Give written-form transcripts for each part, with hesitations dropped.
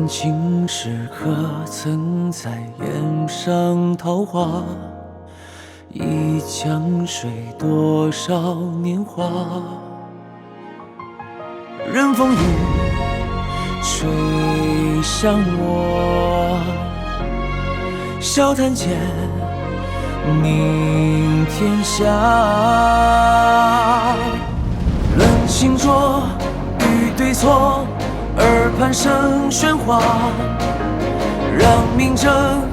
情时可曾在眼上桃花？一江水多少年华？任风雨吹向我，笑谈间宁天下。论清浊与对错，耳畔生喧哗。让明争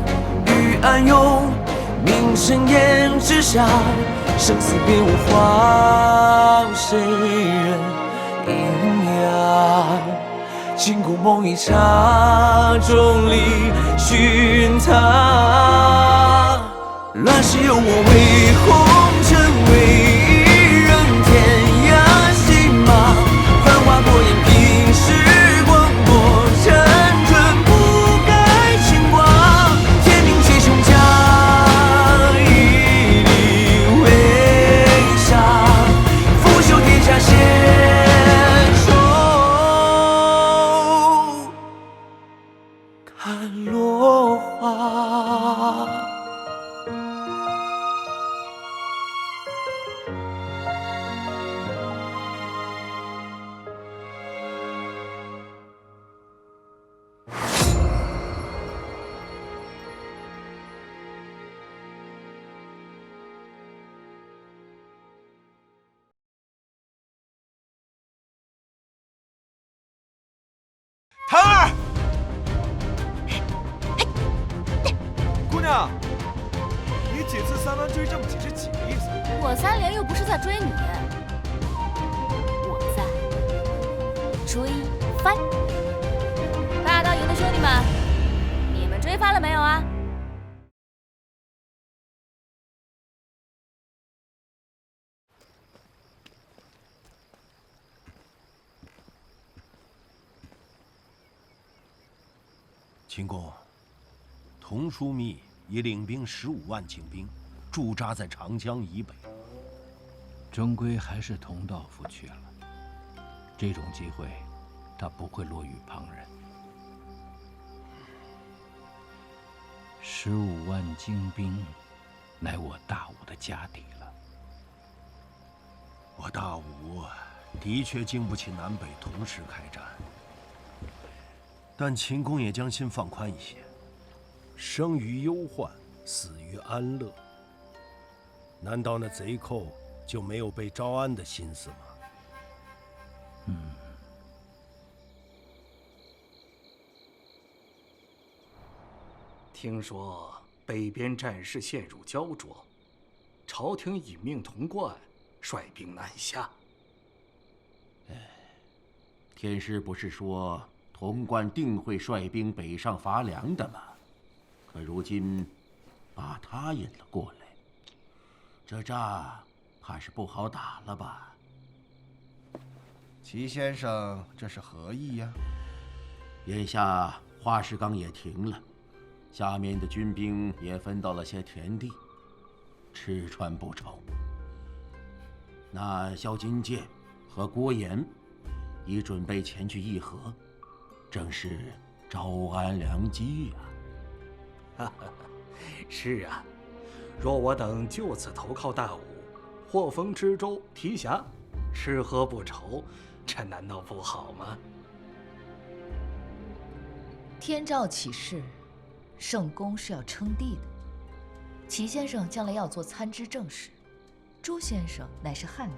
与暗涌，明尘烟之下，生死别无话，谁人应呀？惊故梦一刹，众里寻他。乱世有我为红尘，为一人天涯戏码。繁华过眼，凭时光过沉沦，不改牵挂。天命皆雄家，一粒微沙，拂袖天下闲愁，看落花。谭儿，姑娘，你几次三弯追这么紧是几个意思？我三连又不是在追你，我在追番。大道营的兄弟们，你们追番了没有啊？秦公，童枢密已领兵15万精兵，驻扎在长江以北。终归还是童道夫去了，这种机会，他不会落于旁人。15万精兵，乃我大武的家底了。我大武的确经不起南北同时开战。但秦公也将心放宽一些，生于忧患，死于安乐。难道那贼寇就没有被招安的心思吗？听说北边战事陷入焦灼，朝廷已命童贯率兵南下。天师不是说童贯定会率兵北上伐梁的吗？可如今把他引了过来，这仗怕是不好打了吧？齐先生，这是何意呀？眼下花石纲也停了，下面的军兵也分到了些田地，吃穿不愁。那萧金剑和郭岩已准备前去议和，正是招安良机呀！是啊，若我等就此投靠大武，获封知州、提辖，吃喝不愁，这难道不好吗？天诏启示，圣公是要称帝的。齐先生将来要做参知政事，朱先生乃是翰林，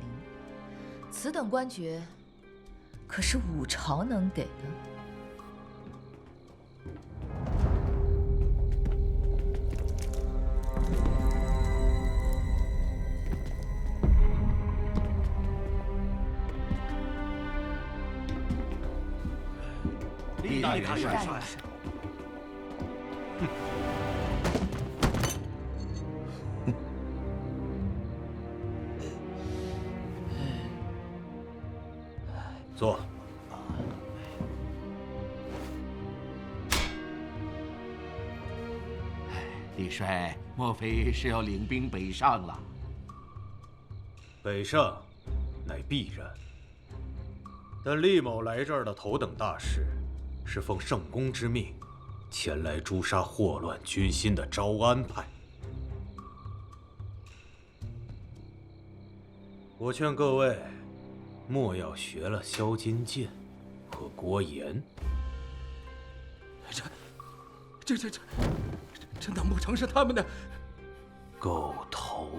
此等官爵，可是武朝能给的？李大元帅，坐。李帅，莫非是要领兵北上了？北上，乃必然。但厉某来这儿的头等大事，是奉圣公之命，前来诛杀祸乱军心的招安派。我劝各位，莫要学了萧金剑和郭岩。这难不成是他们的狗头？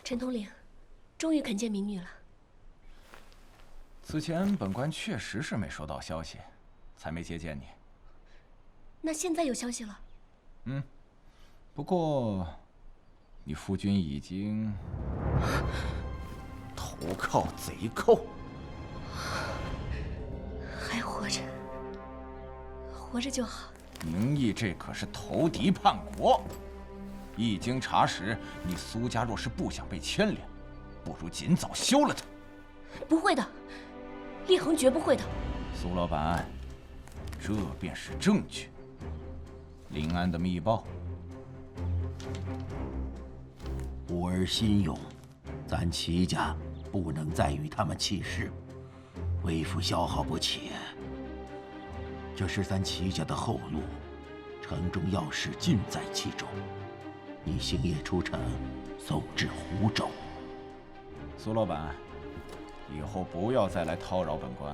陈统领，终于肯见民女了。此前本官确实是没收到消息，才没接见你。那现在有消息了？不过你夫君已经投靠贼寇，还活着，活着就好。宁毅这可是投敌叛国。一经查实，你苏家若是不想被牵连，不如尽早休了他。不会的，厉恒绝不会的。苏老板，这便是证据。临安的密报。吾儿心勇，咱齐家不能再与他们起事，微服消耗不起。这是咱齐家的后路，城中要事尽在其中。你星夜出城，送至湖州。苏老板，以后不要再来叨扰本官。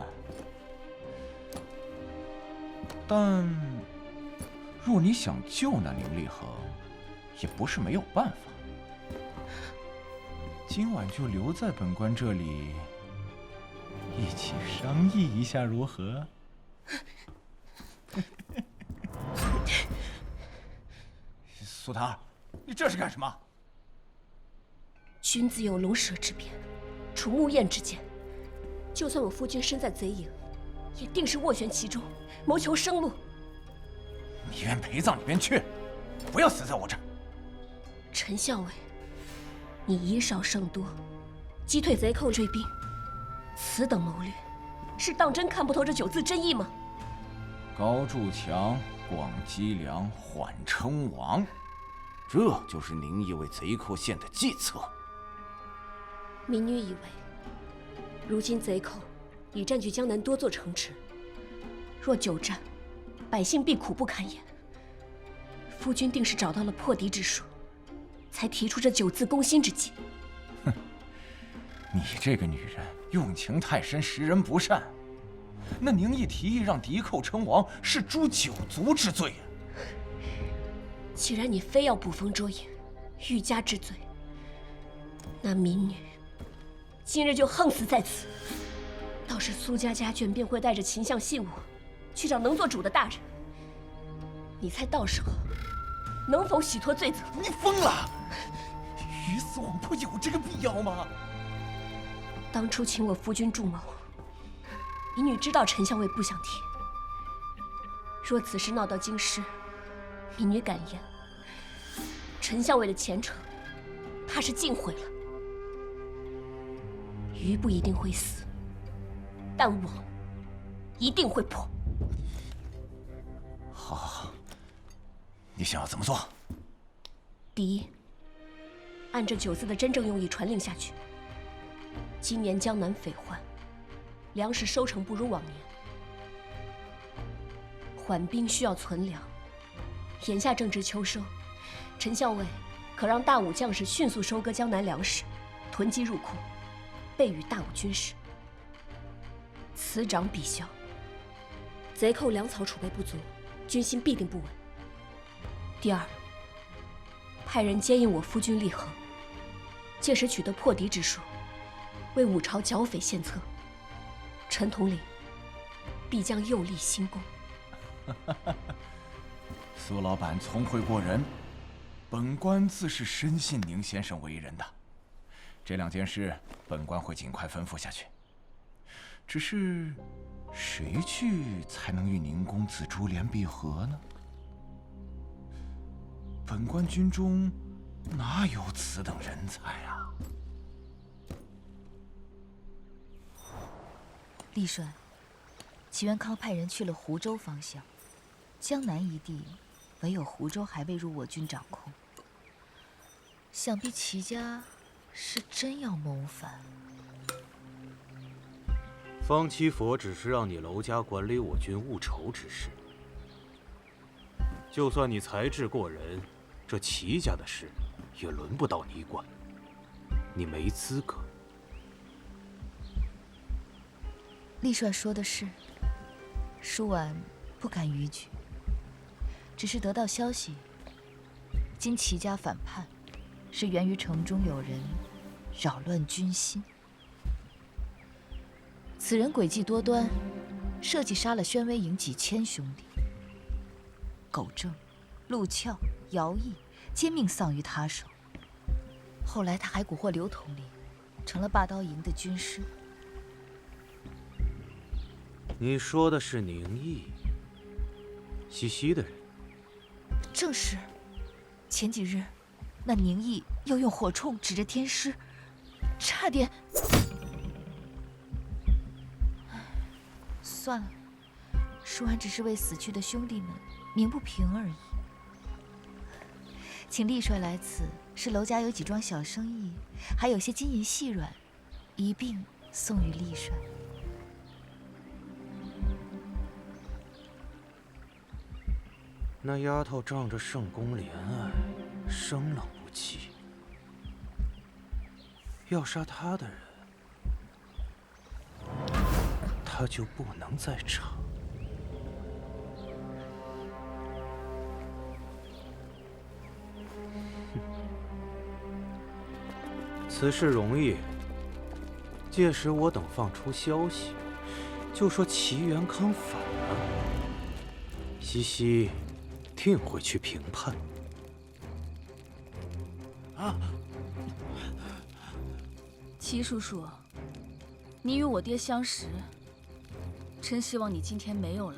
但若你想救那宁厉恒，也不是没有办法。今晚就留在本官这里，一起商议一下如何？苏唐，你这是干什么？君子有龙蛇之辨，楚木燕之见。就算我夫君身在贼营，也定是斡旋其中，谋求生路。你愿陪葬你便去，不要死在我这儿。陈校尉，你以少胜多，击退贼寇追兵，此等谋略，是当真看不透这9字真意吗？高筑墙，广积粮，缓称王，这就是宁毅为贼寇献的计策。民女以为，如今贼寇已占据江南多座城池，若久战，百姓必苦不堪言。夫君定是找到了破敌之术，才提出这9字攻心之计。哼，你这个女人用情太深，识人不善。那宁毅提议让敌寇称王，是诛9族之罪啊！既然你非要捕风捉影，欲加之罪，那民女今日就横死在此。到时苏家家眷便会带着秦相信我，去找能做主的大人。你猜到时候能否洗脱罪责？你疯了！鱼死网破有这个必要吗？当初请我夫君助谋，民女知道陈校尉不想听。若此事闹到京师，民女敢言，陈校尉的前程怕是尽毁了。鱼不一定会死，但网一定会破。好，你想要怎么做？第一，按这9字的真正用意传令下去。今年江南匪患，粮食收成不如往年，缓兵需要存粮。眼下正值秋收，陈校尉可让大武将士迅速收割江南粮食，囤积入库，备与大武军事。此长彼消，贼寇粮草储备不足，军心必定不稳。第二，派人接应我夫君厉恒，届时取得破敌之术，为武朝剿匪献策。陈统领必将诱立新功。苏老板聪慧过人，本官自是深信宁先生为人的。这2件事，本官会尽快吩咐下去。只是，谁去才能与宁公子珠联璧合呢？本官军中哪有此等人才啊？厉帅，齐元康派人去了湖州方向，江南一地唯有湖州还未入我军掌控。想必齐家是真要谋反。方七佛只是让你娄家管理我军务筹之事，就算你才智过人，这齐家的事也轮不到你管，你没资格。厉帅说的是，舒婉不敢逾矩，只是得到消息，今齐家反叛，是源于城中有人扰乱军心。此人诡计多端，设计杀了宣威营几千兄弟。苟正、陆翘、姚毅皆命丧于他手。后来他还蛊惑刘统领，成了霸刀营的军师。你说的是宁毅，西溪的人？正是。前几日，那宁毅又用火铳指着天师，差点……算了，舒安只是为死去的兄弟们鸣不平而已。请厉帅来此，是娄家有几桩小生意，还有些金银细软，一并送与厉帅。那丫头仗着圣公怜爱，生冷不忌。要杀她的人，她就不能在场。此事容易，届时我等放出消息，就说齐元康反了，西溪定会去评判。啊！齐叔叔，你与我爹相识，真希望你今天没有来。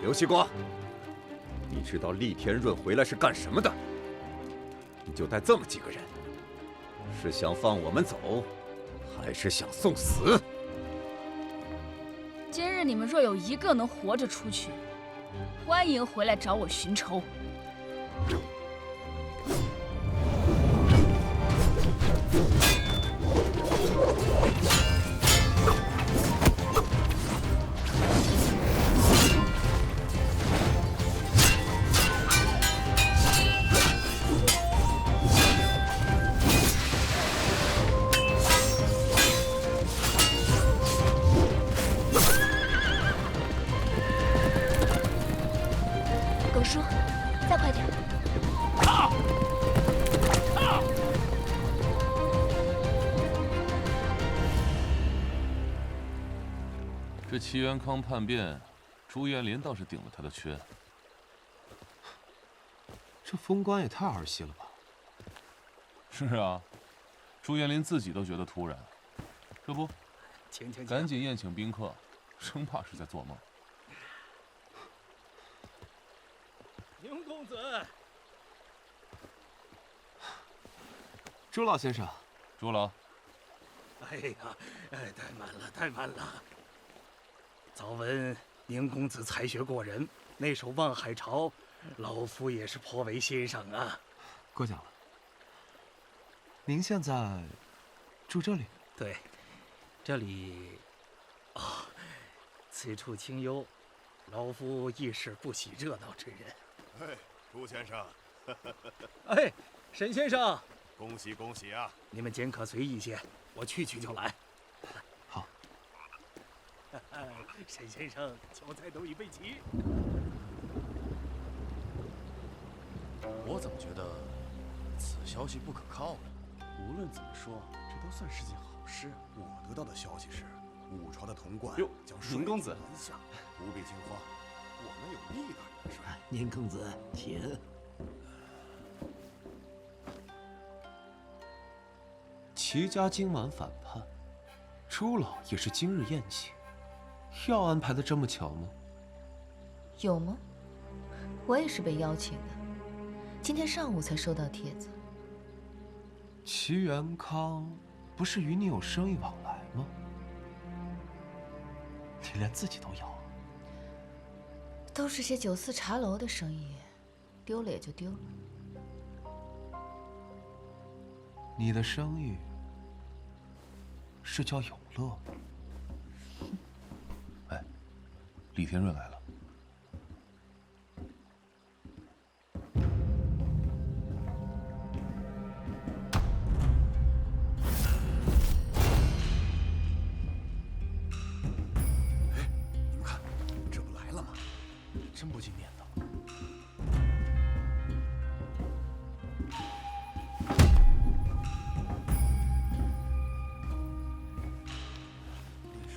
刘西瓜，你知道厉天润回来是干什么的？你就带这么几个人，是想放我们走，还是想送死？今日你们若有一个能活着出去，欢迎回来找我寻仇。耿叔，再快点！这齐元康叛变，朱延林倒是顶了他的缺。这封官也太儿戏了吧？是啊，朱延林自己都觉得突然。这不，赶紧宴请宾客，生怕是在做梦。宁公子，朱老先生，朱老。哎呀，太慢了，太慢了。早闻宁公子才学过人，那首《望海潮》，老夫也是颇为欣赏啊。过奖了。您现在住这里？对，这里，此处清幽，老夫亦是不喜热闹之人。哎，朱先生，哎，沈先生，恭喜恭喜啊！你们尽可随意些，我去就来。好。沈先生，酒菜都已备齐。我怎么觉得此消息不可靠呢？无论怎么说，这都算是件好事。我得到的消息是，武朝的潼关将宁公子南下，不必惊慌，我们有力的元帅。宁公子，请。齐家今晚反叛，朱老也是今日宴请，要安排的这么巧吗？有吗？我也是被邀请的，今天上午才收到帖子。齐元康不是与你有生意往来吗？你连自己都要？都是些酒肆茶楼的生意，丢了也就丢了。你的生意是叫永乐吗？哎，李天润来了。真不禁面子。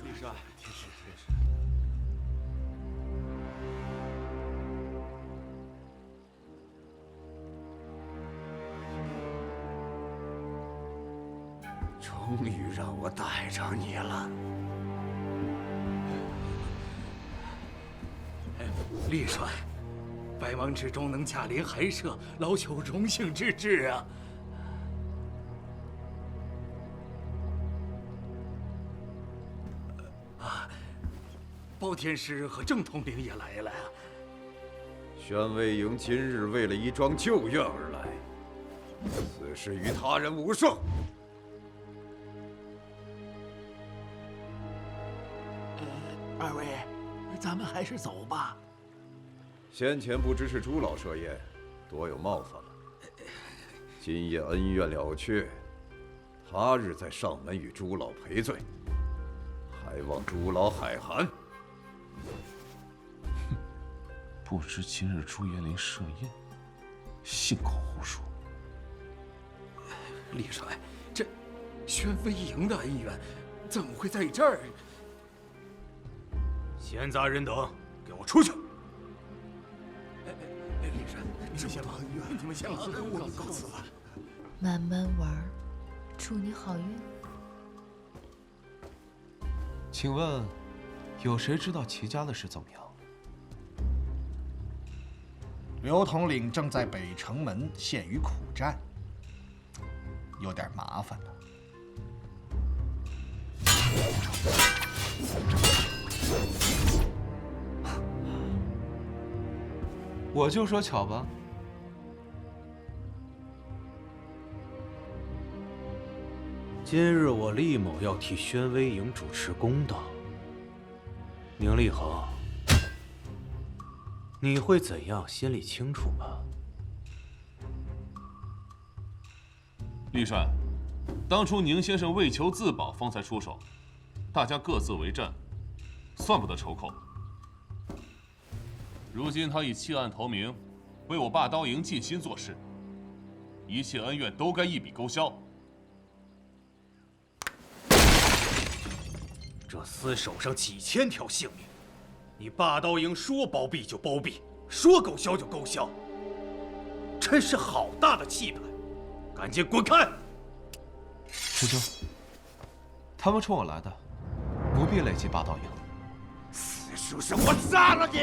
李帅，是。终于让我逮着你了。李帅，百忙之中能驾临寒舍，劳求荣幸之至啊！包天师和郑统领也来了呀。宣威营今日为了一桩旧怨而来，此事与他人无涉。二位，咱们还是走吧。先前不知是朱老设宴，多有冒犯了。今夜恩怨了却，他日再上门与朱老赔罪，还望朱老海涵。不知今日朱延龄设宴，信口胡说。李帅，这宣威营的恩怨，怎么会在这儿？闲杂人等，给我出去！李帅，你们先吧，你们先吧，我们告辞了。慢慢玩，祝你好运。请问，有谁知道齐家的事怎么样？刘统领正在北城门陷于苦战，有点麻烦了。我就说巧吧。今日我厉某要替宣威营主持公道，宁立恒，你会怎样，心里清楚吧？厉帅，当初宁先生为求自保方才出手，大家各自为战，算不得仇寇。如今他已弃暗投明，为我霸刀营尽心做事，一切恩怨都该一笔勾销。这厮手上几千条性命，你霸刀营说包庇就包庇，说勾销就勾销，真是好大的气派！赶紧滚开！师兄，他们冲我来的，不必累及霸道营。死书生，我杀了你！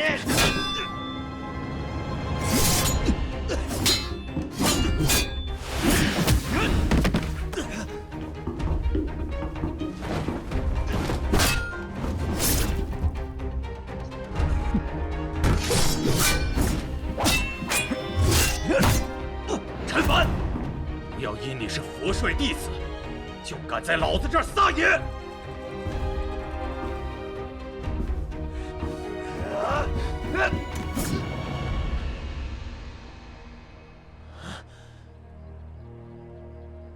陈凡，不要因你是佛帅弟子，就敢在老子这儿撒野！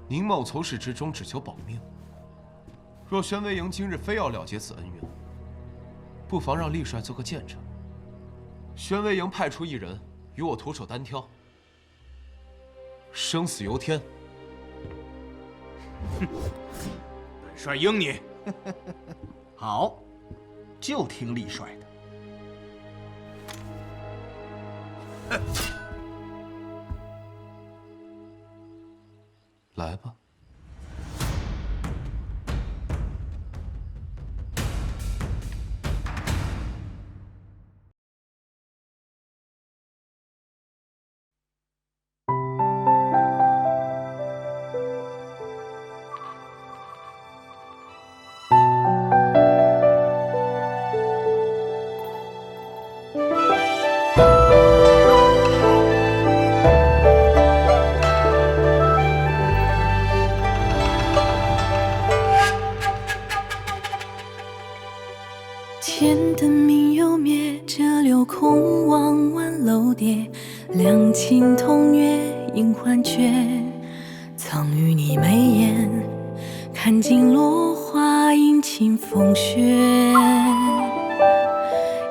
宁某从始至终只求保命。若宣威营今日非要了结此恩怨，不妨让厉帅做个见证。宣威营派出一人与我徒手单挑，生死由天。本帅应你。好，就听厉帅的。来吧。月映幻觉，藏于你眉眼，看尽落花映清风雪。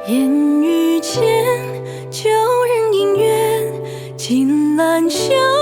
烟雨间，旧人姻缘，锦兰香。